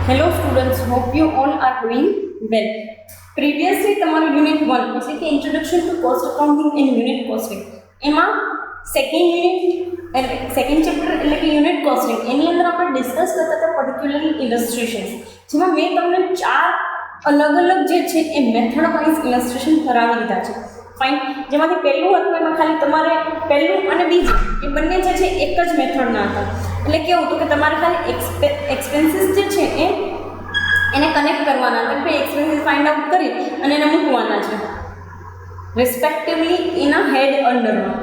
Hello students, hope you all are doing well. Previously તમારું unit 1 એટલે કે introduction to cost accounting and unit costing એમાં second chapter એટલે કે unit costing એની અંદર આપણે ડિસ્કસ કરતા હતા પર્ટિક્યુલરલી ઇલસ્ટ્રેશન્સ, જેમાં મેં તમને 4 અલગ અલગ જે છે એ મેથડ વાઇઝ ઇલસ્ટ્રેશન કરાવી દીધા છે. ફાઇન. જેમાંથી પહેલું હતું એમાં ખાલી તમારે પહેલું અને બીજું એ બંને જે છે એક જ મેથડના હતા. એટલે કેવું હતું કે તમારે ખાલી એક્સપેન્સીસ જે છે એને કનેક્ટ કરવાના હતા કે એક્સપેન્સીસ ફાઇન્ડ આઉટ કરી અને એને મૂકવાના છે રિસ્પેક્ટિવલી એના હેડ અંડરમાં.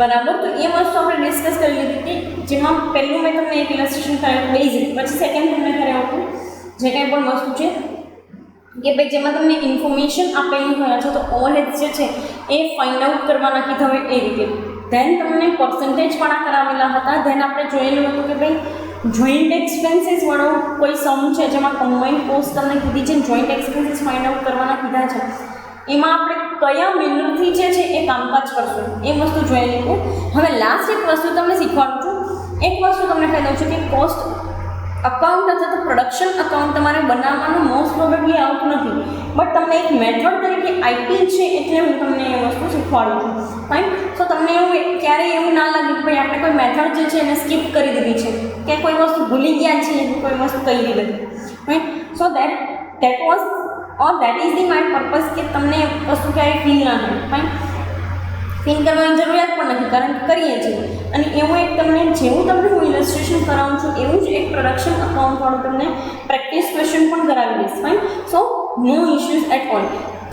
બરાબર. તો એ વસ્તુ આપણે ડિસ્કસ કરી લીધી હતી, જેમાં પહેલું મેં તમને એક ઇલસ્ટ્રેશન કરાવ્યું બેઝિક, પછી સેકન્ડ તમને કરાવ્યું હતું જે કંઈ પણ વસ્તુ છે કે ભાઈ જેમાં તમને ઇન્ફોર્મેશન આપેલી હોય છે તો ઓવરહેડ્સ જે છે એ ફાઇન્ડ આઉટ કરવાના કીધા હોય એ રીતે. ધેન તમને પર્સન્ટેજવાળા કરાવેલા હતા. ધેન આપણે જોયેલું હતું કે ભાઈ જોઈન્ટ એક્સપેન્સીસવાળો કોઈ સમ છે જેમાં કમ્બાઇન્ડ કોસ્ટ તમને કીધી છે, જોઈન્ટ એક્સપેન્સીસ ફાઇન્ડ આઉટ કરવાના કીધા છે. એમાં આપણે કયા મેનરથી જે છે એ કામકાજ કરશું એ વસ્તુ જોયેલી હતું. હવે લાસ્ટ એક વસ્તુ તમને શીખવાડું છું. એક વસ્તુ તમને કહી દઉં છું કે કોસ્ટ અકાઉન્ટ અથવા તો પ્રોડક્શન અકાઉન્ટ તમારે બનાવવાનું મોસ્ટ પ્રોબેબલી આવતું નથી, બટ તમને એક મેથડ તરીકે આઈટી છે એટલે હું તમને એ વસ્તુ શીખવાડું છું. ફાઇન. સો તમને એવું ક્યારેય એવું ના લાગે કે ભાઈ આપણે કોઈ મેથડ જે છે એને સ્કીપ કરી દીધી છે કે કોઈ વસ્તુ ભૂલી ગયા છે, કોઈ વસ્તુ કહી દીધી. Fine. So that was or that is the my purpose કે તમને વસ્તુ ક્યારેય ફીલ ના થાય. ફાઇન. ફીલ કરવાની જરૂરિયાત પણ નથી, કારણ કે કરીએ છીએ. અને એવું એક તમને જેવું તમને હું ઇલસ્ટ્રેશન કરાવું છું એવું જ એક પ્રોડક્શન અકાઉન્ટવાળું તમને પ્રેક્ટિસ ક્વેશ્ચન પણ કરાવી દઈશ. Fine. So no issues at all.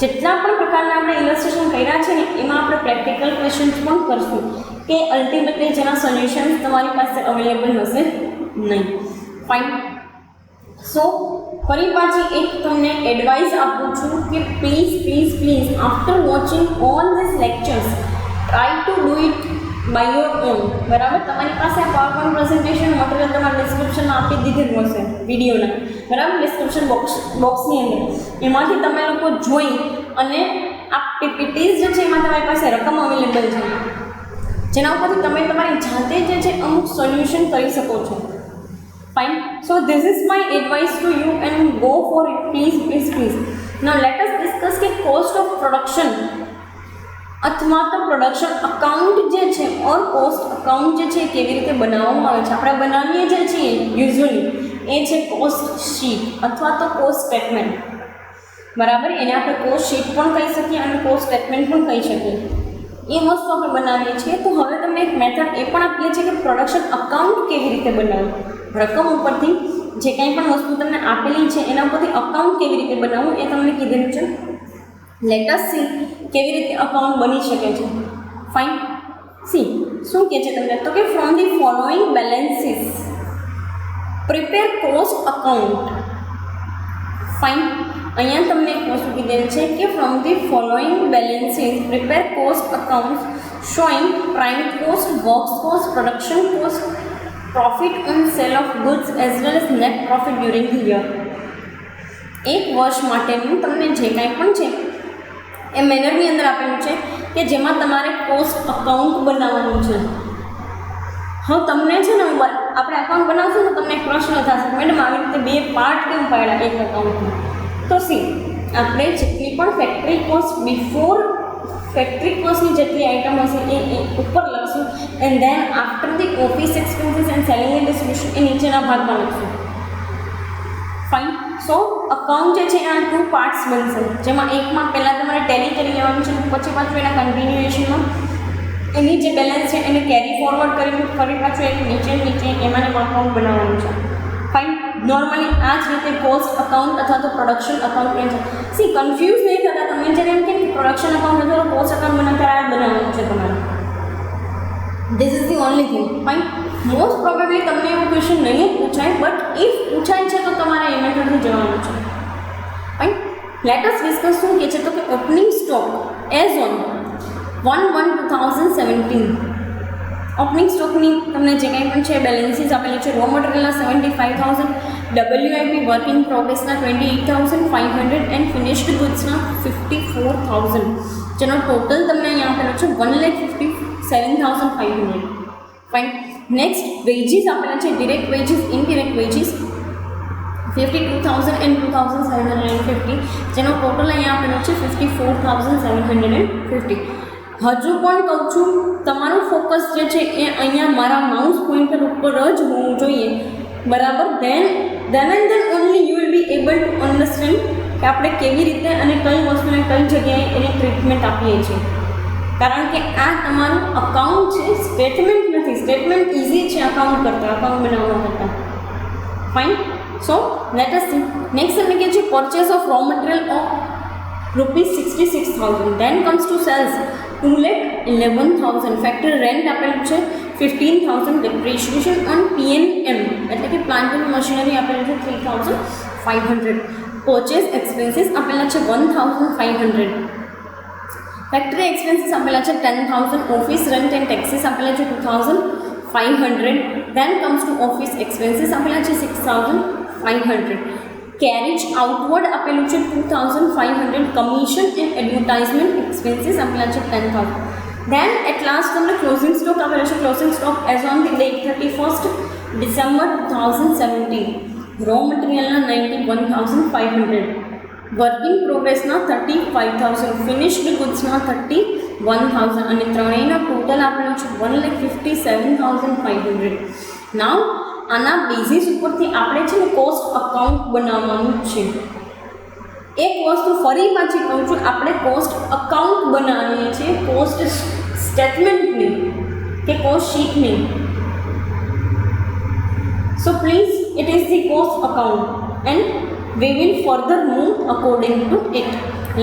જેટલા પણ પ્રકારના આપણે ઇલસ્ટ્રેશન કર્યા છે ને એમાં આપણે પ્રેક્ટિકલ ક્વેશ્ચન્સ પણ કરશું કે અલ્ટિમેટલી જેના સોલ્યુશન્સ તમારી પાસે અવેલેબલ હશે નહીં. ફાઇન. સો ફરી પાછી એક તમને એડવાઇસ આપું છું કે please after watching all this lectures try to do it by your own. બરાબર. તમારી પાસે આ પાવરપોઈન્ટ પ્રેઝન્ટેશન મટીરિયલ તમારા ડિસ્ક્રિપ્શનમાં આપી દીધેલું હશે વિડીયોના. બરાબર. ડિસ્ક્રિપ્શન બોક્સની અંદર એમાંથી તમે લોકો જોઈ અને આ પીપીટીઝ જે છે એમાં તમારી પાસે રકમ અવેલેબલ છે જેના ઉપરથી તમે તમારી જાતે જે છે અમુક સોલ્યુશન કરી શકો છો. Fine. So this is my advice to you and go for it, please. Now let us discuss કે cost of production અથવા તો પ્રોડક્શન અકાઉન્ટ જે છે ઓર કોસ્ટ અકાઉન્ટ જે છે કેવી રીતે બનાવવામાં આવે છે. આપણે બનાવીએ જે છીએ યુઝ્યુઅલી એ છે કોસ્ટ શીટ અથવા તો કોસ્ટ સ્ટેટમેન્ટ. બરાબર. એને આપણે કોસ્ટ શીટ પણ કહી શકીએ અને કોસ્ટ સ્ટેટમેન્ટ પણ કહી શકીએ. એ વસ્તુ આપણે બનાવીએ છીએ. તો હવે તમને એક મેથડ એ પણ આપીએ છીએ કે પ્રોડક્શન અકાઉન્ટ કેવી રીતે બનાવવું. રકમ ઉપરથી જે કંઈ પણ વસ્તુ તમને આપેલી છે એના ઉપરથી અકાઉન્ટ કેવી રીતે બનાવવું એ તમને કીધેલું છે. લેટ અસ સી કેવી રીતે અકાઉન્ટ બની શકે છે. ફાઇન. સી શું કહે છે તમને તો કે from the following બેલેન્સીસ prepare cost account. Fine. અહીંયા તમને એક વસ્તુ કીધેલી છે કે from the following બેલેન્સીસ prepare cost account showing prime cost, works cost, production cost, profit on sale of goods as well as net profit during the year. એક વર્ષ માટેનું તમને જે કાંઈ પણ છે એ મેનરની અંદર આપેલું છે કે જેમાં તમારે કોસ્ટ અકાઉન્ટ બનાવવાનું છે. હવે તમને છે ને આપણે અકાઉન્ટ બનાવશું તો તમને એક પ્રશ્ન થશે મેડમ આવી રીતે બે પાર્ટ કેમ પાડ્યા એક અકાઉન્ટમાં. તો સી આપણે જેટલી પણ ફેક્ટરી કોસ્ટ બિફોર ફેક્ટરી કોસ્ટની જેટલી આઇટમ હશે એ ઉપર લખશું and then after the office expenses and selling and distribution એ નીચેના ભાગમાં લખશું. ફાઇન. સો અકાઉન્ટ જે છે એના 2 પાર્ટ્સ બનશે, જેમાં એકમાં પહેલાં તમારે ટેલી કરી લેવાનું છે, પછી પાછું એના કન્ટિન્યુએશનમાં એની જે બેલેન્સ છે એને કેરી ફોરવર્ડ કરીને ફરી પાછું એક નીચે એમાંને અકાઉન્ટ બનાવવાનું છે. ફાઇન. નોર્મલી આ જ રીતે કોસ્ટ અકાઉન્ટ અથવા તો પ્રોડક્શન અકાઉન્ટ છે. સી કન્ફ્યુઝ નહીં થતા તમે જ્યારે એમ કે પ્રોડક્શન અકાઉન્ટ અથવા તો કોસ્ટ અકાઉન્ટ બનાવવાનું છે તમારે. This is the only thing. Fine. Most probably તમને એવું ક્વેશ્ચન નહીં પૂછાય, બટ ઇફ પૂછાય છે તો તમારે એ મેથડથી જવાનું છે. ફાઇન. લેટ અસ ડિસ્કસ શું કહે છે તો કે opening stock as on 1/1/2017. Opening સ્ટોકની તમને જે કંઈ પણ છે બેલેન્સીસ આપેલી છે. રો મટીરિયલના 75,000, WIP વર્ક ઇન પ્રોગ્રેસના 28,500 એન્ડ ફિનિશ્ડ ગુડ્સના 54,000, જેનો ટોટલ તમને અહીંયા આપેલો છે 1,57,500. ફાઇન. નેક્સ્ટ વેજીસ આપેલા છે, direct veggies, indirect veggies 52,000 and 2,750, જેનો ટોટલ અહીંયા આપેલો છે 54,750. હજુ પણ કહું છું તમારું ફોકસ જે છે એ અહીંયા મારા માઉસ પોઇન્ટર ઉપર જ હોવું જોઈએ, બરાબર. then and then only you will be able to understand કે આપણે કેવી રીતે અને કઈ વસ્તુને કઈ જગ્યાએ એની ટ્રીટમેન્ટ આપીએ છીએ. કારણ કે આ તમારું અકાઉન્ટ છે, સ્ટેટમેન્ટ નથી. સ્ટેટમેન્ટ ઇઝી છે અકાઉન્ટ કરતાં, અકાઉન્ટ બનાવવા કરતાં. Fine. So let us see next તમને કહે છે purchase of raw material of ₹66,000. Then comes to sales 2,11,000. Factory rent આપેલું છે 15,000. ડેપ્રિશિએશન ઓન PNM એટલે કે પ્લાન્ટ એન્ડ મશીનરી આપેલું છે 3,500. પરચેસ એક્સપેન્સીસ આપેલા છે 1,500. ફેક્ટરી એક્સપેન્સીસ આપેલા છે 10,000. ઓફિસ રેન્ટ એન્ડ ટેક્સીસ આપેલા છે 2,500. Then comes to office expenses આપેલા છે 6,500. કેરેજ આઉટવર્ડ આપેલું છે 2,500. કમિશન એન્ડ એડવર્ટાઇઝમેન્ટ એક્સપેન્સીસ આપેલા છે 10,000. ધેન એટ લાસ્ટ તમને ક્લોઝિંગ સ્ટોક આપેલો છે. Closing stock as on the date 31st December 2017. Raw મટીરિયલના 91,500. વર્કિંગ પ્રોગ્રેસના 35,000. ફિનિશ્ડ ગુડ્સના 31,000 અને ત્રણેયનો ટોટલ આપેલો છે 1,57,500. નાવ આના બેઝિસ ઉપરથી આપણે છે ને કોસ્ટ અકાઉન્ટ બનાવવાનું છે. એક વસ્તુ ફરી પાછી કહું છું, આપણે કોસ્ટ અકાઉન્ટ બનાવીએ છીએ, કોસ્ટ સ્ટેટમેન્ટની કે કોસ્ટ શીટની. So please it is the cost account and we will further move according to it.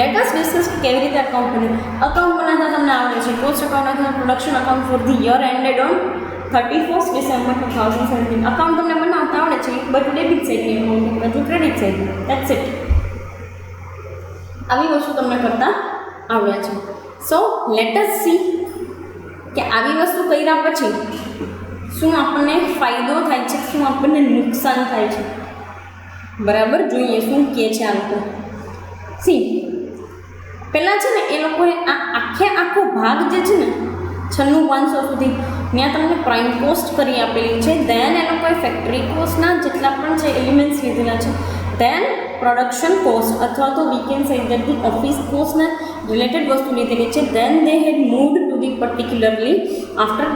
Let us discuss કેવી રીતે અકાઉન્ટ બને. અકાઉન્ટ બનાવતા તમને આવડે છે. કોસ્ટ અકાઉન્ટ અથવા production account for the year ended on 31st December 2017. Account તમને બનાવતા આવડે છે, બધું ડેબિટ સાઇડની અકાઉન્ટ, બધું ક્રેડિટ સાઇડની. That's it. આવી વસ્તુ તમને કરતા આવડ્યા છે. સો લેટ અસ સી કે આવી વસ્તુ કર્યા પછી શું આપણને ફાયદો થાય છે, શું આપણને નુકસાન થાય છે. બરાબર, જોઈએ શું કહે છે આ લોકો. સી પહેલાં છે ને એ લોકોએ આ આખો ભાગ જે છે ને 96,500 સુધી ત્યાં તમને પ્રાઇમ કોસ્ટ કરી આપેલી છે. ધેન એ લોકોએ ફેક્ટરી કોસ્ટના જેટલા પણ છે એલિમેન્ટ્સ લીધેલા છે. ધેન પ્રોડક્શન કોસ્ટ અથવા તો we can say that the office કોસ્ટના રિલેટેડ વસ્તુ લીધેલી છે. Then they had moved to the particularly after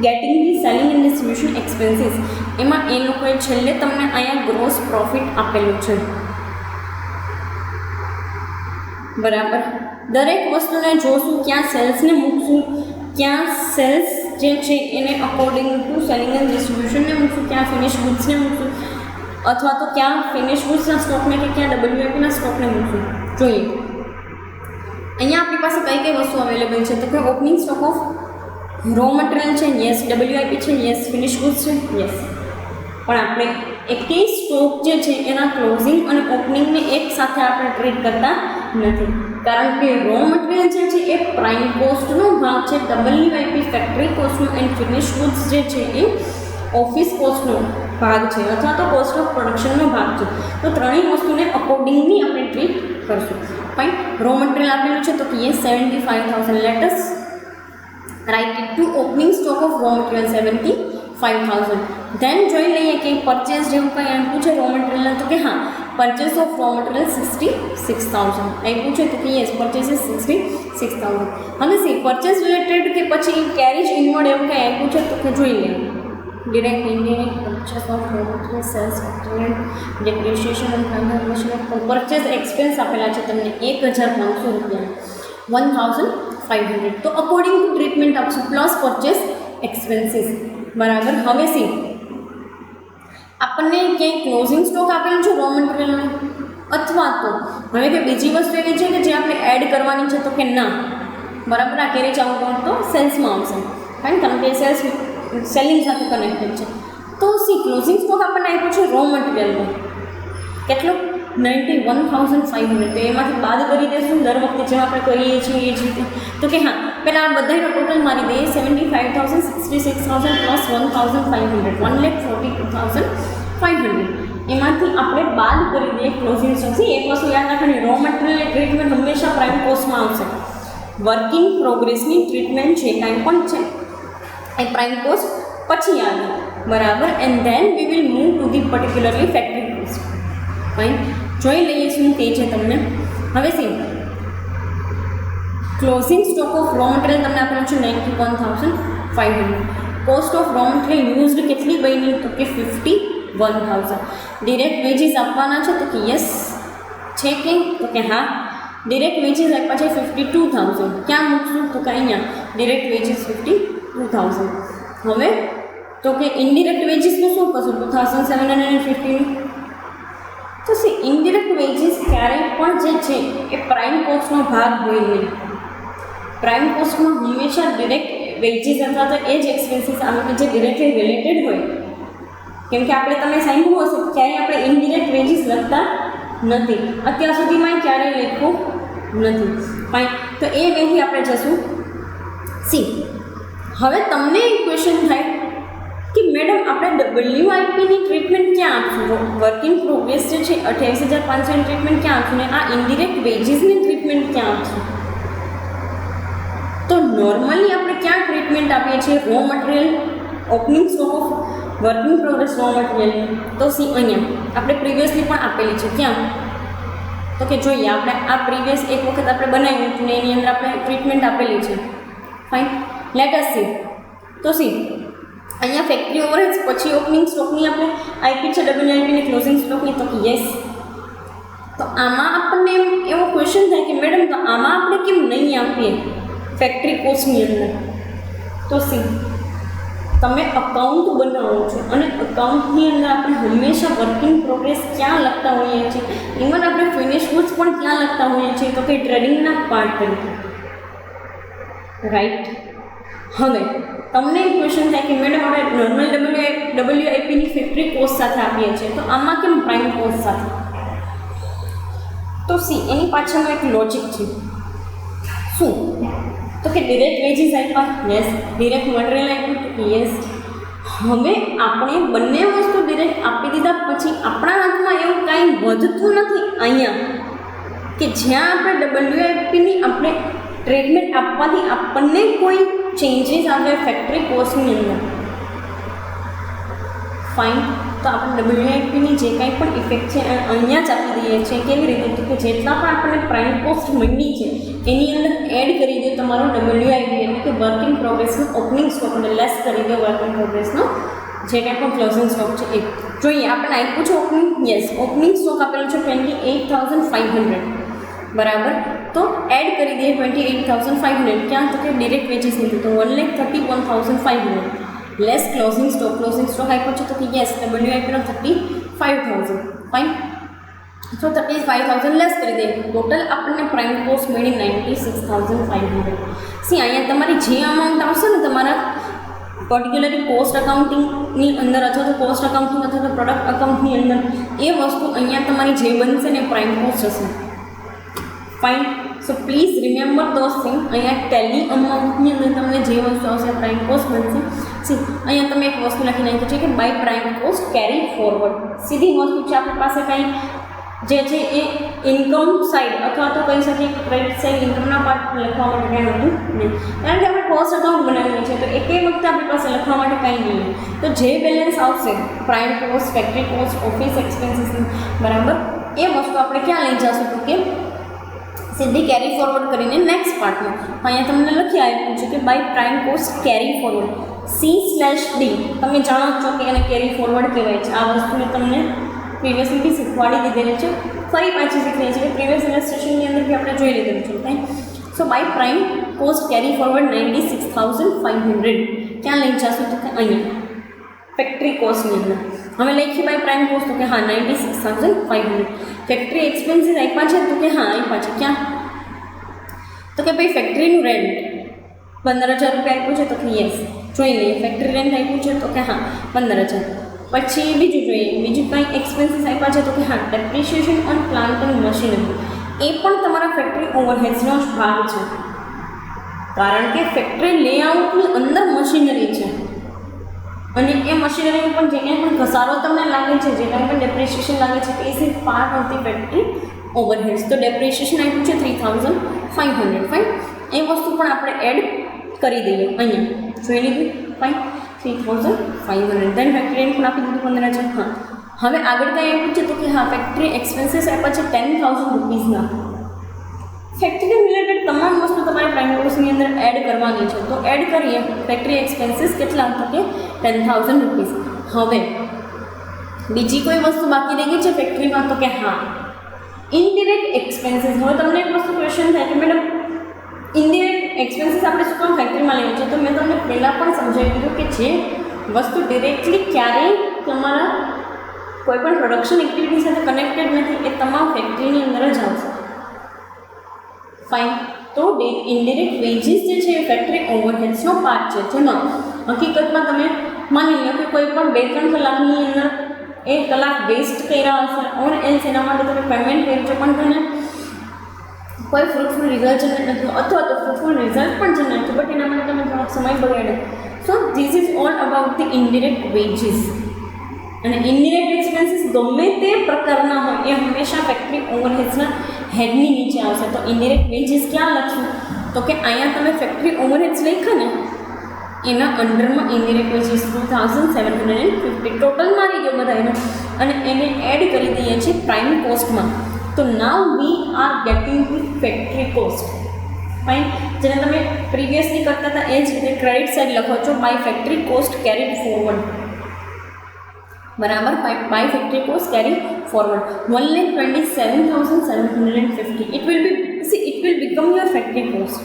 getting the selling and distribution expenses. એમાં એ લોકોએ છેલ્લે તમને અહીંયા ગ્રોસ પ્રોફિટ આપેલું છે. બરાબર, દરેક વસ્તુને જોશું, ક્યાં સેલ્સને મૂકશું, ક્યાં સેલ્સ જે છે એને અકોર્ડિંગ ટુ સેલિંગ એન્ડ ડિસ્ટ્રીબ્યુશનને મૂકશું, ક્યાં ફિનિશ ગુડ્સને મૂકશું, અથવા તો ક્યાં ફિનિશ ગુડ્સના સ્ટોકને કે ક્યાં WIPના સ્ટોકને મૂકશું. જોઈએ અહીંયા આપણી પાસે કઈ કઈ વસ્તુ અવેલેબલ છે. તો કે opening stock of raw material છે, યસ. WIP છે, યસ. ફિનિશ ગુડ્સ છે, યસ. પણ આપણે એકેય સ્ટોક જે છે એના ક્લોઝિંગ અને ઓપનિંગને એક સાથે આપણે ટ્રીટ કરતા નથી. કારણ કે રો મટીરિયલ જે છે એ પ્રાઇમ કોસ્ટનો ભાગ છે, WIP ફેક્ટરી કોસ્ટનો એન્ડ ફિનિશ ગુડ્સ જે છે એ ઓફિસ કોસ્ટનો ભાગ છે અથવા તો કોસ્ટ ઓફ પ્રોડક્શનનો ભાગ છે. તો ત્રણેય વસ્તુને અકોર્ડિંગલી આપણે ટ્રીટ કરશું. ફાઇન. રો મટીરિયલ આપેલું છે તો કે yes 75,000. Let's write it to opening stock of raw material 75,000. Then જોઈ લઈએ કે પરચેસ જેવું કંઈ આપ્યું છે રો મટીરિયલને તો કે હા પરચેસ ઓફ રો મટીરિયલ 66,000 આપ્યું છે તો કે યસ પરચેસ ઇઝ 66,000. હવે સી પરચેસ રિલેટેડ કે પછી કેરેજ ઇનવર્ડ એવું કંઈ આપ્યું છે તો કે જોઈ લઈએ. Direct indirect purchase of raw material sales factory depreciation and financial purchase expense આપેલા છે તમને 1,500 રૂપિયા 1,500. તો અકોર્ડિંગ ટુ ટ્રીટમેન્ટ આપશું પ્લસ પરચેસ એક્સપેન્સીસ. બરાબર. હવે સી આપણને ક્યાંય ક્લોઝિંગ સ્ટોક આપેલું છે રો મટીરિયલનો અથવા તો હવે કે બીજી વસ્તુ એવી છે કે જે આપણે એડ કરવાની છે તો કે ના. બરાબર. આ કેરેજ આઉટવર્ડ તો સેલ્સમાં આવશે કારણ કે તમે સેલ્સ સેલિંગ સાથે કનેક્ટેડ છે. તો સી ક્લોઝિંગ સ્ટોક આપણને આપ્યો છે રો મટીરિયલનો કેટલો 91,500. તો એમાંથી બાદ કરી દઈશું દર વખતે જેમ આપણે કરીએ છીએ એ જ રીતે. તો કે હા પહેલાં આ બધાનો ટોટલ મારી દઈએ 75,000 66,000 પ્લસ 1,500 1,42,500. એમાંથી આપણે બાદ કરી દઈએ ક્લોઝિંગ સ્ટોક. એક વસ્તુ યાદ રાખવાની રો મટીરિયલની ટ્રીટમેન્ટ હંમેશા પ્રાઇમ કોસ્ટમાં આવશે. વર્કિંગ પ્રોગ્રેસની ટ્રીટમેન્ટ છે કાંઈ પણ છે એ પ્રાઇમ કોસ્ટ પછી આવે. બરાબર. And then we will move to the particularly factory cost. Fine, જોઈ લઈએ શું કહે છે તમને. હવે C closing stock of raw material તમને આપેલું છે 91,500. Cost of raw material used કેટલી બની તો કે 51,000. ડિરેક્ટ વેજીસ આપવાના છે તો કે યસ છે કે તો કે હા. ડિરેક્ટ વેજીસ આપ્યા છે 52,000. ક્યાં મૂકશું તો કે અહીંયા ડિરેક્ટ વેજીસ 52,000. હવે તો કે ઇનડિરેક્ટ વેજીસનું શું કરશું 2,750. તો સી ઇનડિરેક્ટ વેજીસ ક્યારેય પણ જે છે એ પ્રાઇમ કોસ્ટનો ભાગ હોય નહીં. પ્રાઇમ કોસ્ટમાં હંમેશા ડિરેક્ટ વેજીસ અથવા તો એ જ એક્સપેન્સીસ આવે કે જે ડિરેક્ટલી રિલેટેડ હોય. કેમ કે આપણે તમે સાંભળ્યું હશે ક્યારેય આપણે ઇનડિરેક્ટ વેજીસ લખતા નથી, અત્યાર સુધીમાં ક્યારેય લખ્યું નથી. ફાઇન, તો એ વેથી આપણે જશું સી. હવે તમને એક ક્વેશ્ચન થાય કે મેડમ આપણે WIPની ટ્રીટમેન્ટ ક્યાં આપશું? વર્ક ઇન પ્રોગ્રેસ જે છે 28,500ની ટ્રીટમેન્ટ ક્યાં આપશું ને આ ઇનડિરેક્ટ વેજીસની ટ્રીટમેન્ટ ક્યાં આપશું? તો નોર્મલી આપણે ક્યાં ટ્રીટમેન્ટ આપીએ છીએ raw material opening stock of work in progress raw material. તો સી અહીંયા આપણે પ્રીવિયસલી પણ આપેલી છે. ક્યાં તો કે જોઈએ આપણે આ પ્રીવિયસ એક વખત આપણે બનાવ્યું હતું ને એની અંદર આપણે ટ્રીટમેન્ટ આપેલી છે. Fine, late us C. તો સી અહીંયા ફેક્ટરી ઓવરહેડ્સ પછી ઓપનિંગ સ્ટોકની આપણે આઈપી છે WIPની ક્લોઝિંગ સ્ટોકની તો કે યસ. તો આમાં આપણને એવો ક્વેશ્ચન થાય કે મેડમ તો આમાં આપણે કેમ નહીં આપીએ ફેક્ટરી કોસ્ટની અંદર? તો સી તમે અકાઉન્ટ બનાવો છો અને અકાઉન્ટની અંદર આપણે હંમેશા વર્ક ઇન પ્રોગ્રેસ ક્યાં લખતા હોઈએ છીએ, ઇવન આપણે ફિનિશ ગુડ્સ પણ ક્યાં લખતા હોઈએ છીએ તો કે ટ્રેડિંગના પાર્ટ તરીકે. રાઈટ. હવે તમને એક ક્વેશ્ચન થાય કે મેડમ આપણે નોર્મલ WIPની ફેક્ટરી કોસ્ટ સાથે આપીએ છીએ તો આમાં કેમ પ્રાઇમ કોસ્ટ સાથે? તો સી એની પાછળનો એક લોજિક છે. શું તો કે ડિરેક્ટ વેજીસ આપ્યા, યસ. ડિરેક્ટ મટીરિયલ આપ્યું તો યસ. હવે આપણે બંને વસ્તુ ડિરેક્ટ આપી દીધા પછી આપણા હાથમાં એવું કાંઈ વધતું નથી અહીંયા કે જ્યાં આપણે WIPની આપણે ટ્રીટમેન્ટ આપવાથી આપણને કોઈ ચેન્જીસ આવે ફેક્ટરી કોસ્ટની અંદર. ફાઇન, તો આપણે WIPની જે કાંઈ પણ ઇફેક્ટ છે અહીંયા જ આપી દઈએ છીએ. કેવી રીતે તો કે જેટલા પણ આપણને પ્રાઇમ કોસ્ટ મળી છે એની અંદર એડ કરી દો તમારો WIP એટલે કે વર્ક ઇન પ્રોગ્રેસનો ઓપનિંગ સ્ટોક અને લેસ કરી દો વર્ક ઇન પ્રોગ્રેસનો જે કાંઈ પણ ક્લોઝિંગ સ્ટોક છે એ. જોઈએ આપણે આપ્યું છે ઓપનિંગ, યસ. ઓપનિંગ સ્ટોક આપેલું છે 28,500 બરાબર. તો એડ કરી દઈએ 28,500. ક્યાં તો કે ડિરેક્ટ વેજીસ લીધું તો 1,31,500 less closing stock. Closing stock આપ્યો છે તો કે યસ WIPનો 35,000. ફાઇન, તો 35,000 લેસ કરી દઈએ. ટોટલ આપણને પ્રાઇમ કોસ્ટ મળી 96,500. સી અહીંયા તમારી જે અમાઉન્ટ આવશે ને તમારા પર્ટિક્યુલરલી કોસ્ટ અકાઉન્ટિંગની અંદર અથવા તો કોસ્ટ અકાઉન્ટિંગ અથવા તો પ્રોડક્ટ અકાઉન્ટની અંદર એ વસ્તુ અહીંયા તમારી જે બનશે ને પ્રાઇમ કોસ્ટ હશે. Fine, so please remember those thing. અહીંયા ટેલી અમાઉન્ટની અંદર તમને જે વસ્તુ આવશે પ્રાઇમ કોસ્ટ બનશે. સી અહીંયા તમે એક વસ્તુ લખી નાખી છે કે by prime cost carry forward. સીધી વસ્તુ છે આપણી પાસે કંઈ જે છે એ ઇન્કમ સાઇડ અથવા તો કહી શકીએ કે ક્રેડિટ સાઇડ ઇન્કમના પાર્ટ લખવા માટે કાંઈ હતું નહીં, કારણ કે આપણે કોસ્ટ અકાઉન્ટ બનાવીએ છીએ તો એકે વખતે આપણી પાસે લખવા માટે કાંઈ નહીં. તો જે બેલેન્સ આવશે prime cost, factory cost, office expenses બરાબર એ વસ્તુ આપણે ક્યાં લઈ જશું તો કે સીધી કેરી ફોરવર્ડ કરીને નેક્સ્ટ પાર્ટમાં અહીંયા તમને લખી આપ્યું છે કે by prime cost carry forward C/D. તમે જાણો છો કે એને કેરી ફોરવર્ડ કહેવાય છે. આ વસ્તુને તમને પ્રીવિયસલી બી શીખવાડી દીધેલી છે, ફરી પાછી શીખવી છે કે પ્રીવિયસ ઇલસ્ટ્રેશનની અંદર બી આપણે જોઈ લીધેલું છે. Okay, so by prime cost carry forward 96,500 ક્યાં લઈ જશું તો કે અહીંયા ફેક્ટરી કોસ્ટની અંદર. હવે લખી બાય પ્રાઇમ કોસ્ટ તો કે હા 96,500. ફેક્ટરી એક્સપેન્સીસ આપ્યા છે તો કે હા આપ્યા છે. ક્યાં તો કે ભાઈ ફેક્ટરીનું રેન્ટ 15,000 રૂપિયા આપ્યું છે તો કે યસ. જોઈ લઈએ ફેક્ટરી રેન્ટ આપ્યું છે તો કે હા 15,000. પછી બીજું જોઈએ, બીજું કંઈ એક્સપેન્સીસ આપ્યા છે તો કે હા depreciation on plant and machinery. એ પણ તમારા ફેક્ટરી ઓવરહેડ્સનો જ ભાગ છે, કારણ કે ફેક્ટરી લેઆઉટની અંદર મશીનરી છે અને એ મશીનરીનું પણ જે કંઈ પણ ઘસારો તમને લાગે છે, જે કંઈ પણ ડેપ્રિશિએશન લાગે છે એ is part of the factory overheads. તો ડેપ્રિશિએશન આપ્યું છે 3,500. ફાઇન, એ વસ્તુ પણ આપણે એડ કરી દઈએ અહીંયા. જોઈ લીધું. ફાઇન, 3,500. દેન ફેક્ટરી રેન્ટ પણ આપી દીધું 15,000. હા, હવે આગળ કંઈ એવું છે તો કે હા ફેક્ટરી એક્સપેન્સીસ આપ્યા છે 10,000 રૂપીઝના. ફેક્ટરી રિલેટેડ તમામ વસ્તુ તમારે પ્રાઇમ કોર્સની અંદર એડ કરવાની છે. તો એડ કરીએ ફેક્ટરી એક્સપેન્સીસ કેટલા તો કે 10,000 રૂપીઝ. હવે બીજી કોઈ વસ્તુ બાકી રહી ગઈ છે ફેક્ટરીમાં તો કે હા ઇનડિરેક્ટ એક્સપેન્સીસ. હવે તમને એક વસ્તુ ક્વેશ્ચન થાય કે મેડમ ઇનડિરેક્ટ એક્સપેન્સીસ આપણે શું કામ ફેક્ટરીમાં લઈએ છીએ? તો મેં તમને પહેલાં પણ સમજાવી દીધું કે જે વસ્તુ ડિરેક્ટલી ક્યારેય તમારા કોઈ પણ પ્રોડક્શન એક્ટિવિટી સાથે કનેક્ટેડ નથી એ તમામ ફેક્ટરીની અંદર જ આવશે. ફાઇન. તો ઇનડિરેક્ટ વેજીસ જે છે એ ફેક્ટરી ઓવરહેડ્સનો પાર્ટ છે, જેમાં હકીકતમાં તમે માની લો કે કોઈ પણ 2-3 કલાકની અંદર એ કલાક વેસ્ટ કર્યા હશે ઓર એલ્સ એના માટે તમે પેમેન્ટ કર્યું છે પણ તમે કોઈ ફ્રૂટફુલ રિઝલ્ટ જનરેટ નથી અથવા તો ફ્રૂટફુલ રિઝલ્ટ પણ જનરેટ છે બટ એના માટે તમે થોડોક સમય બગાડે. So this is all about the indirect veggies. અને ઇનડિરેક્ટ એક્સપેન્સીસ ગમે તે પ્રકારના હોય એ હંમેશા ફેક્ટરી ઓવરહેડ્સના હેડની નીચે આવશે. તો ઇનડિરેક્ટ વેજીસ ક્યાં લખશું તો કે અહીંયા તમે ફેક્ટરી ઓવરહેડ્સ લખ્યા ને એના અંડરમાં ઇનડિરેક્ટ વેજીસ 2,750 ટોટલ મારી ગયો બધા એનો અને એને એડ કરી દઈએ છીએ પ્રાઇમ કોસ્ટમાં. તો now we are getting the factory cost. Fine. જેને તમે પ્રીવિયસલી કરતા હતા એ જ રીતે ક્રેડિટ સાઇડ લખો છો by factory cost carried forward. બરાબર. By factory cost carry forward 1,27,750. It will become your factory cost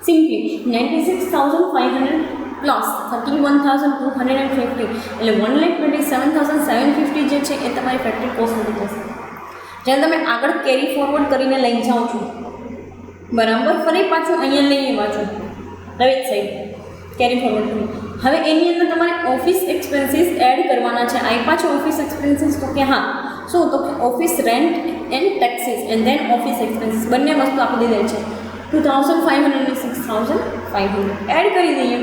simply 96,500 plus 31,250 એટલે 1,27,750 જે છે એ તમારી ફેક્ટરી કોસ્ટ થઈ જશે. જેને તમે આગળ કેરી ફોરવર્ડ કરીને લઈ જાઓ છો. બરાબર. ફરી પાછું અહીંયા લઈ આવ્યા છો રાઈટ સાઈડ કેરી ફોરવર્ડ કરી. હવે એની અંદર તમારે ઓફિસ એક્સપેન્સીસ એડ કરવાના છે. આપ્યા છે ઓફિસ એક્સપેન્સીસ તો કે હા શું તો કે office rent and taxes and then office expenses બંને વસ્તુ આપી દીધેલ છે. 2,500 અને 6,500 એડ કરી દઈએ.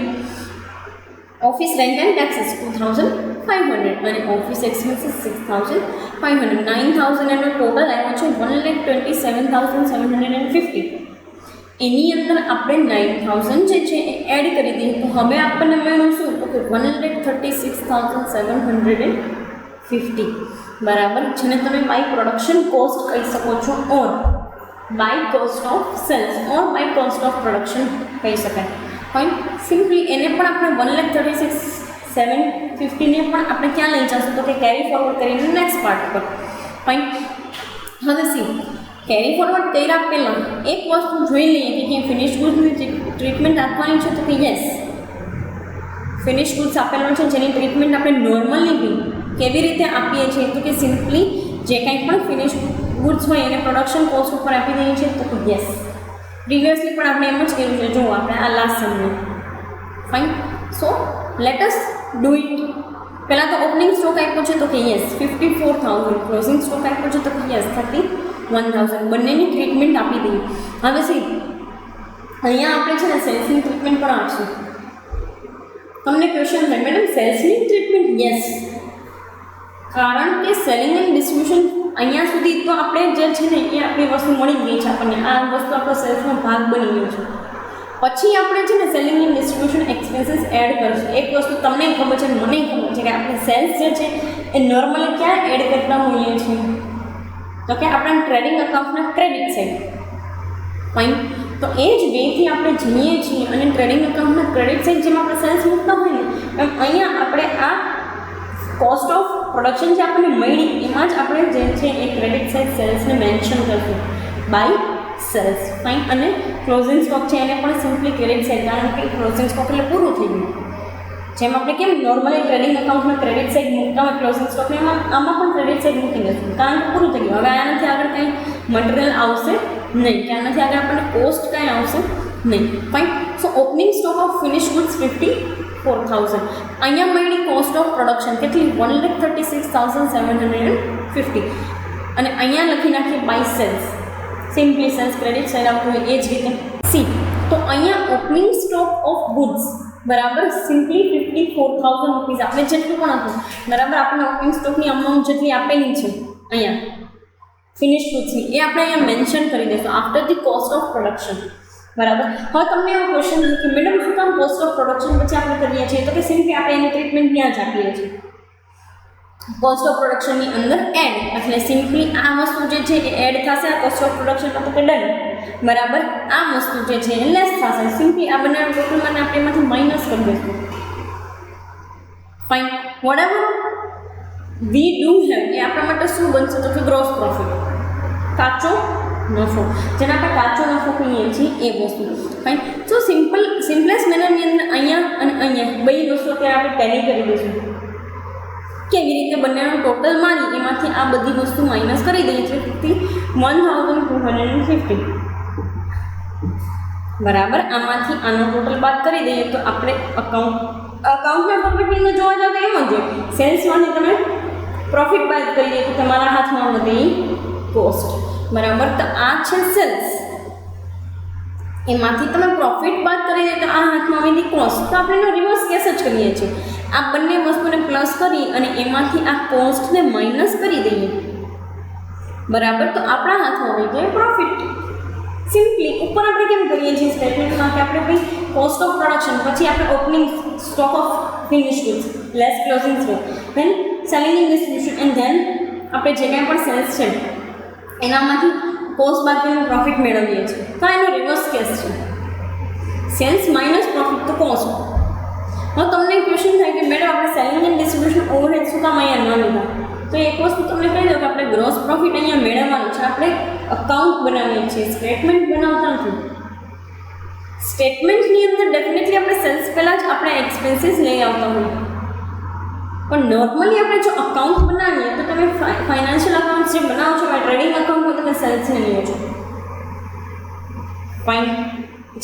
ઓફિસ રેન્ટ એન્ડ ટેક્સીસ 2,500 અને ઓફિસ એક્સપેન્સીસ 6,500 9,000 એનો ટોટલ આવ્યો છે 1,27,750. એની અંદર આપણે 9,000 જે છે એ એડ કરી દઈએ તો હવે આપણને મળ્યું શું તો કે 1,36,750. બરાબર. જેને તમે બાય પ્રોડક્શન કોસ્ટ કહી શકો છો or by cost of sales or by cost of production કહી શકાય. ફાઇન. સિમ્પલી એને પણ આપણે 1,36,750 ને પણ આપણે ક્યાં લઈ જશું તો કે કેરી ફોરવર્ડ કરીને નેક્સ્ટ પાર્ટ પર. ફાઇન. હવે સી કેરી ફોરવર્ડ કર્યા પહેલાં એક વસ્તુ જોઈ લઈએ કે ક્યાં ફિનિશ ગુડ્સની ટ્રીટમેન્ટ આપવાની છે તો કે યસ ફિનિશ ગુડ્સ આપેલો છે જેની ટ્રીટમેન્ટ આપણે નોર્મલી બી કેવી રીતે આપીએ છીએ તો કે સિમ્પલી જે કંઈ પણ ફિનિશ ગુડ્સ હોય એને પ્રોડક્શન કોસ્ટ ઉપર આપી દઈએ છીએ તો કે યસ પ્રિવિયસલી પણ આપણે એમ જ કર્યું છે. જો આપણે આ લાસ્ટ સમય. Fine. So let us do it. પહેલાં તો ઓપનિંગ સ્ટોક આપ્યો છે તો કે યસ 54,000. ક્લોઝિંગ સ્ટોક આપ્યો છે તો કે યસ 31,000. બંનેની ટ્રીટમેન્ટ આપી દઈએ. હવે સી અહીંયા આપણે છે ને સેલ્સની ટ્રીટમેન્ટ પણ આપશું. તમને ક્વેશ્ચન થાય મેડમ સેલ્સની ટ્રીટમેન્ટ યસ કારણ કે સેલિંગ એન્ડ ડિસ્ટ્રીબ્યુશન અહીંયા સુધી તો આપણે જે છે ને એ આપણી વસ્તુ મળી ગઈ છે આપણને. આ વસ્તુ આપણો સેલ્સનો ભાગ બની ગયો છે. પછી આપણે છે ને selling and distribution expenses add કરીશું. એક વસ્તુ તમને ખબર છે મને ખબર છે કે આપણે સેલ્સ જે છે એ નોર્મલી ક્યાં એડ કરતા હોઈએ છીએ તો કે આપણા ટ્રેડિંગ એકાઉન્ટના ક્રેડિટ સાઇડ. ફાઇન. તો એ જ વેથી આપણે જઈએ છીએ અને ટ્રેડિંગ એકાઉન્ટના ક્રેડિટ સાઇડ જેમ આપણે સેલ્સ મૂકતા હોય ને એમ અહીંયા આપણે આ કોસ્ટ ઓફ પ્રોડક્શન જે આપણને મળી એમાં જ આપણે જે છે એ ક્રેડિટ સાઇડ સેલ્સને મેન્શન કરશું બાય સેલ્સ. ફાઇન. અને ક્લોઝિંગ સ્ટોક છે એને પણ સિમ્પલી ક્રેડિટ સાઇડ કારણ કે ક્લોઝિંગ સ્ટોક એટલે પૂરું થઈ ગયું. જેમ આપણે કેમ નોર્મલી ટ્રેડિંગ એકાઉન્ટમાં ક્રેડિટ સાઇડ મૂકતા હોય ક્લોઝિંગ સ્ટોકને આમાં પણ ક્રેડિટ સાઇડ મૂકી દઈશું કારણ કે પૂરું થઈ ગયું. હવે આનાથી આગળ કંઈ મટીરિયલ આવશે નહીં કે આનાથી આગળ આપણને કોસ્ટ કાંઈ આવશે નહીં. Fine. So opening stock of finish goods 54,000. અહીંયા મળી કોસ્ટ ઓફ પ્રોડક્શન કેટલી 1,36,750 અને અહીંયા લખી નાખીએ by sales. Simply sales credit side આવતું હોય એ જ રીતે. સી તો અહીંયા ઓપનિંગ સ્ટોક ઓફ ગુડ્સ બરાબર સિમ્પલી 54,000 રૂપીઝ આપણે જેટલું પણ હતું બરાબર આપણને ઓપનિંગ સ્ટોકની અમાઉન્ટ જેટલી આપેલી છે અહીંયા ફિનિશ ગુડ્સની એ આપણે અહીંયા મેન્શન કરી દઈશું after the cost of production. બરાબર. હવે તમને એવો ક્વેશ્ચન છે કે મેડમ શું કામ કોસ્ટ ઓફ પ્રોડક્શન પછી આપણે કરીએ છીએ તો કે સિમ્પલી આપણે એની ટ્રીટમેન્ટ ત્યાં જ આપીએ છીએ. કોસ્ટ ઓફ પ્રોડક્શનની અંદર એડ, એટલે સિમ્પલી આ વસ્તુ જે છે એ એડ થશે આ કોસ્ટ ઓફ પ્રોડક્શનમાં, તો કે ડન. બરાબર, આ વસ્તુ જે છે એ લેસ થશે, સિમ્પલી આ બંને ટોટલમાં આપણે એમાંથી માઇનસ કરી દઈશું. Fine. Whatever we do have a આપણા માટે શું બનશે, તો કે ગ્રોસ પ્રોફિટ, કાચો નફો, જેને આપણે કાચો નફો કહીએ છીએ એ વસ્તુ. ફાઇન. તો સિમ્પલેસ્ટ મેનરની અંદર અહીંયા અને અહીંયા બે વસ્તુ અત્યારે આપણે ટેલી કરી દઈશું. કેવી રીતે બંનેનું ટોટલ મારી એમાંથી આ બધી વસ્તુ માઇનસ કરી દઈએ છીએ, 51,250. બરાબર, આમાંથી આનો ટોટલ બાદ કરી દઈએ તો આપણે અકાઉન્ટના પ્રોફિટની અંદર જોવા જાવ તો એમ જ હોય, સેલ્સમાંથી તમે પ્રોફિટ બાદ કરીએ તો તમારા હાથમાં વધે કોસ્ટ. બરાબર, તો આ છે સેલ્સ, એમાંથી તમે પ્રોફિટ બાદ કરી દઈએ તો આ હાથમાં આવી કોસ્ટ. તો આપણે એનો રિવર્સ કેસ જ કરીએ છીએ, આ બંને વસ્તુને પ્લસ કરી અને એમાંથી આ કોસ્ટને માઇનસ કરી દઈએ. બરાબર, તો આપણા હાથમાં આવી જાય પ્રોફિટ. સિમ્પલી ઉપર આપણે કેમ કરીએ છીએ સ્ટેટમેન્ટમાં કે આપણે ભાઈ કોસ્ટ ઓફ પ્રોડક્શન, પછી આપણે opening stock of finish goods less closing stock, then selling and distribution, and then આપણે જે કાંઈ પણ સેલ્સ છે એનામાંથી કોસ્ટ બાદ કરીને પ્રોફિટ મેળવીએ છીએ. તો એનો રિવર્સ કેસ છે, સેલ્સ માઇનસ પ્રોફિટ તો કોસ્ટ. હવે તમને ક્વેશ્ચન થાય કે મેડમ આપણે સેલિંગ એન્ડ ડિસ્ટ્રીબ્યુશન ઓવરહેડ શું કામ અહીંયા ન લીધા, તો એક વસ્તુ તમને કહી દઉં કે આપણે ગ્રોસ પ્રોફિટ અહીંયા મેળવવાનું છે. આપણે અકાઉન્ટ બનાવીએ છીએ, સ્ટેટમેન્ટ બનાવતા નથી. સ્ટેટમેન્ટની અંદર ડેફિનેટલી આપણે સેલ્સ પહેલાં જ આપણે એક્સપેન્સીસ લઈ આવતા હોઈએ, પણ નોર્મલી આપણે જો અકાઉન્ટ બનાવીએ તો તમે ફાઇનાન્શિયલ અકાઉન્ટ જે બનાવો છો, ટ્રેડિંગ અકાઉન્ટમાં તમે સેલ્સને લ્યો છો. ફાઇન.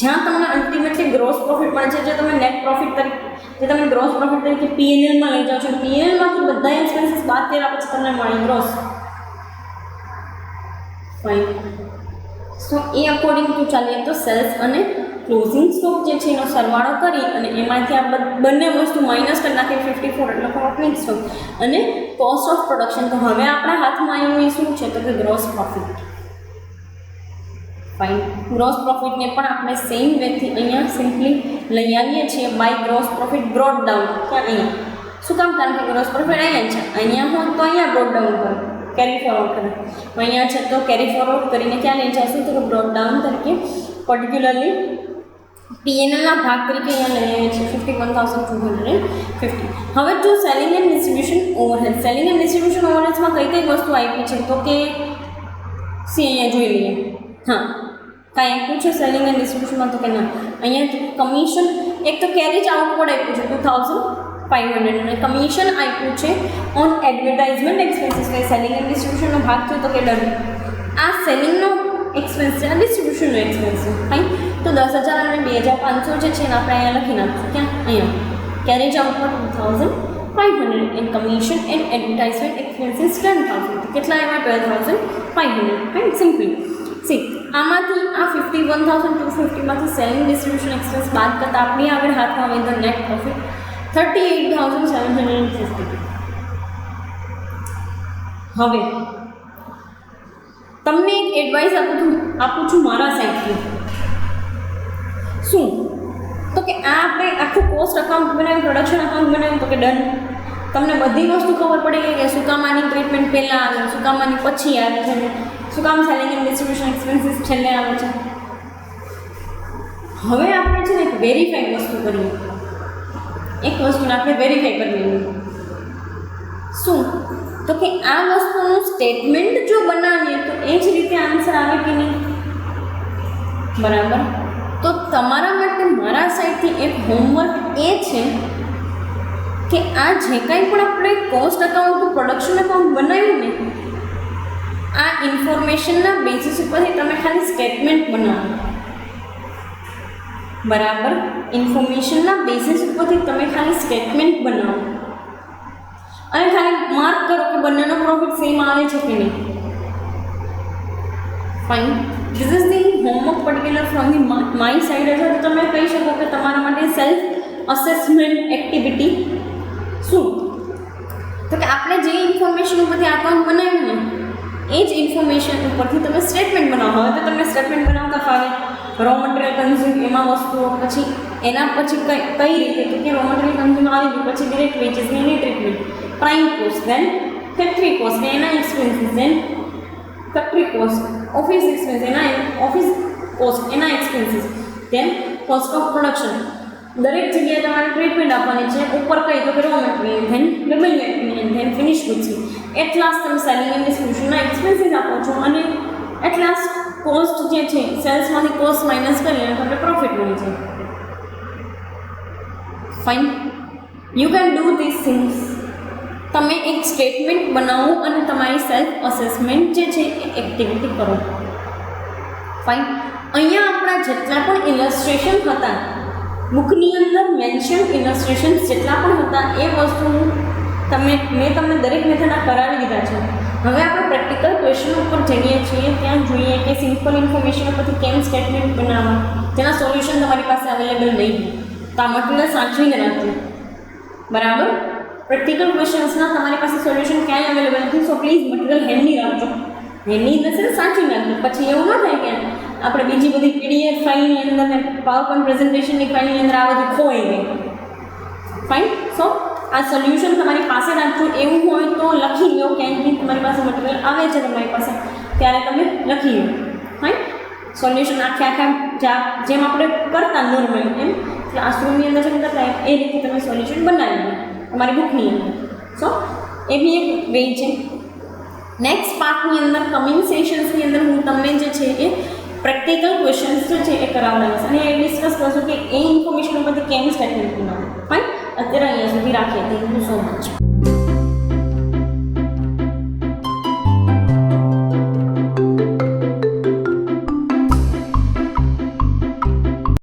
જ્યાં તમને અલ્ટિમેટલી ગ્રોસ પ્રોફિટ મળે છે, જે તમે નેટ પ્રોફિટ તરીકે, જે તમે ગ્રોસ પ્રોફિટ તરીકે પીએનએલમાં લઈ જાઓ છો, પીએનએલમાંથી બધા એક્સપેન્સીસ બાદ કર્યા પછી તમને મળે gross. Fine. So A according to ચાલીએ તો સેલ્સ અને ક્લોઝિંગ સ્ટોક જે છે એનો સરવાળો કરી અને એમાંથી આ બંને વસ્તુ માઇનસ કરી નાખીએ 54 એટલે ઓપનિંગ સ્ટોક અને કોસ્ટ ઓફ પ્રોડક્શન. તો હવે આપણા હાથમાં આવ્યું શું છે, તો કે ગ્રોસ પ્રોફિટ. ફાઇન. ગ્રોસ પ્રોફિટને પણ આપણે સેમ વેથી અહીંયા સિમ્પલી લઈ આવીએ છીએ by gross profit brought down. ક્યાં અહીંયા? શું કામ? કારણ કે ગ્રોસ પ્રોફિટ અહીંયા છે, અહીંયા હોય તો અહીંયા બ્રોડ ડાઉન કરો, કેરી ફોરવર્ડ કરે. અહીંયા છે તો કેરી ફોરવર્ડ કરીને ક્યાં લઈ જશું, તો બ્રોડ ડાઉન તરીકે પર્ટિક્યુલરલી પીએનએલના ભાગ તરીકે અહીંયા લઈ આવીએ છીએ 51,250. હવે જો selling and distribution overhead, selling and distribution ઓવરહેડ્સમાં કઈ કઈ વસ્તુ આપી છે, તો કે સી અહીંયા જોઈ લઈએ. હા, કાંઈ આપ્યું છે સેલિંગ એન્ડ ડિસ્ટ્રીબ્યુશનમાં, તો કે ના. અહીંયા કમિશન, એક તો કેરેજ આઉટવર્ડ આપ્યું છે 2,500 અને કમિશન આપ્યું છે ઓન એડવર્ટાઇઝમેન્ટ એક્સપેન્સીસ. એટલે સેલિંગ એન્ડ ડિસ્ટ્રીબ્યુશનનો ભાગ થયો તો કે ડન. આ સેલિંગનો એક્સપેન્સ છે, આ ડિસ્ટ્રીબ્યુશનનો એક્સપેન્સ છે. ફાઇન. તો 10,000 અને 2,500 જે છે એને આપણે અહીંયા લખી નાખીશું. ક્યાં? અહીંયા carriage outward 2,500 and commission and advertisement expenses 10,000. કેટલા એવા? 12,500. ફાઇન. સિમ્પલી સી આમાંથી આ 51,250માંથી સેલિંગ ડિસ્ટ્રીબ્યુશન એક્સપેન્સ બાદ કરતાં આપણી આગળ હાથમાં આવે તો નેટ પ્રોફિટ 38,750. હવે તમને એક એડવાઇસ આપું છું મારા સાઈડથી. શું? તો કે આ આપણે આખું કોસ્ટ અકાઉન્ટ બનાવ્યું, પ્રોડક્શન અકાઉન્ટ બનાવ્યું, તો કે ડન. તમને બધી વસ્તુ ખબર પડી ગઈ કે શું કામ આની ટ્રીટમેન્ટ પહેલાં આવે, શું કામ આની પછી આવે છે, શું કામ સેલિંગ એન્ડ ડિસ્ટ્રીબ્યુશન એક્સપેન્સીસ છેલ્લે આવે છે. હવે આપણે છે ને એક વેરીફાઈ વસ્તુ કરીએ, એક વસ્તુને આપણે વેરીફાઈ કરવી. શું? તો કે આ વસ્તુનું સ્ટેટમેન્ટ જો બનાવીએ તો એ જ રીતે આન્સર આવે કે નહીં? બરાબર. તો તમારા માટે મારા સાઈડથી એક હોમવર્ક એ છે કે આ જે કાંઈ પણ આપણે કોસ્ટ અકાઉન્ટ પ્રોડક્શન અકાઉન્ટ બનાવ્યું ને, આ ઇન્ફોર્મેશનના બેસિસ ઉપરથી તમે ખાલી સ્ટેટમેન્ટ બનાવો. બરાબર. ઇન્ફોર્મેશનના બેસિસ ઉપરથી તમે ખાલી સ્ટેટમેન્ટ બનાવો અને ખાલી માર્ક કરો કે બંનેનો પ્રોફિટ સેમ આવે છે કે નહીં. Fine. This is the homework particular from the my side. અથવા તો તમે કહી શકો કે તમારા માટે સેલ્ફ અસેસમેન્ટ એક્ટિવિટી. શું? તો કે આપણે જે ઇન્ફોર્મેશન ઉપરથી અકાઉન્ટ બનાવ્યું ને એ જ ઇન્ફોર્મેશન ઉપરથી તમે સ્ટેટમેન્ટ બનાવો. હવે તો તમને સ્ટેટમેન્ટ બનાવતા ફાવે. રો મટીરિયલ કન્ઝ્યુમ એમાં વસ્તુઓ, પછી એના પછી કઈ રીતે તો કે રો મટીરિયલ કન્ઝ્યુમ આવી ગયું, પછી ડિરેક્ટ વેજીસની એની treatment, prime cost, then factory cost એના expenses, then factory cost, office expense એના ઓફિસ કોસ્ટ એના expenses, then cost of production. દરેક જગ્યાએ તમારે ટ્રીટમેન્ટ આપવાની છે. ઉપર કઈ તો કે raw material, then double material, then finish goods. At last તમે સેલિંગ એન્ડ ડિસ્ટ્રીબ્યુશનના એક્સપેન્સીસ આપો છો અને એટ લાસ્ટ કોસ્ટ જે છે સેલ્સમાંથી કોસ્ટ માઇનસ કરી અને તમને પ્રોફિટ મળી જાય. Fine, you can do this things. તમે એક સ્ટેટમેન્ટ બનાવો અને તમારી સેલ્ફ અસેસમેન્ટ જે છે એ એક્ટિવિટી કરો. ફાઇન, અહીંયા આપણા જેટલા પણ ઇલસ્ટ્રેશન હતા, બુકની અંદર મેન્શન ઇલસ્ટ્રેશન જેટલા પણ હતા એ વસ્તુ મેં તમને દરેક મેથડના કરાવી દીધા છે. હવે આપણે પ્રેક્ટિકલ ક્વેશ્ચન ઉપર જઈએ છીએ. ત્યાં જોઈએ કે સિમ્પલ ઇન્ફોર્મેશન ઉપરથી કેમ સ્ટેટમેન્ટ બનાવવા, જેના સોલ્યુશન તમારી પાસે અવેલેબલ નહીં. તો આ મટીરિયલ સાચવીને રાખજો. બરાબર, પ્રેક્ટિકલ ક્વેશ્ચન્સના તમારી પાસે સોલ્યુશન ક્યાંય અવેલેબલ નથી. સો પ્લીઝ મટીરિયલ હેન્ડી રાખજો. હેન્ડી ઇન ધ સેન્સ સાચવી રાખજો. પછી એવું ન થાય કે આપણે બીજી બધી પીડીએફ ફાઇલની અંદર ને પાવરપોઈન્ટ પ્રેઝન્ટેશનની ફાઇલની અંદર આ બધું ખોઈ ગઈ. ફાઇન, સો આ સોલ્યુશન તમારી પાસે રાખજો. એવું હોય તો લખી લો, ક્યાંયથી તમારી પાસે મટીરિયલ આવે છે તમારી પાસે ત્યારે તમે લખી લો. ફાઇન, સોલ્યુશન આખા જેમ આપણે કરતા નોર્મલી એમ ક્લાસરૂમની અંદર જેમ કરતા એ રીતે તમે સોલ્યુશન બનાવી લો તમારી બુકની અંદર. સો એ બી એક વે છે. નેક્સ્ટ પાર્ટની અંદર કમિંગ સેશન્સની અંદર હું તમને જે છે એ પ્રેક્ટિકલ ક્વેશ્ચન્સ જે છે એ કરાવડાવીશ અને એ ડિસ્કસ કરશું કે એ ઇન્ફોર્મેશન ઉપરથી કેમ સ્ટેટમેન્ટ બનાવવું. ફાઇન, અત્યારે અહીંયા સુધી રાખીએ. Thank you so much.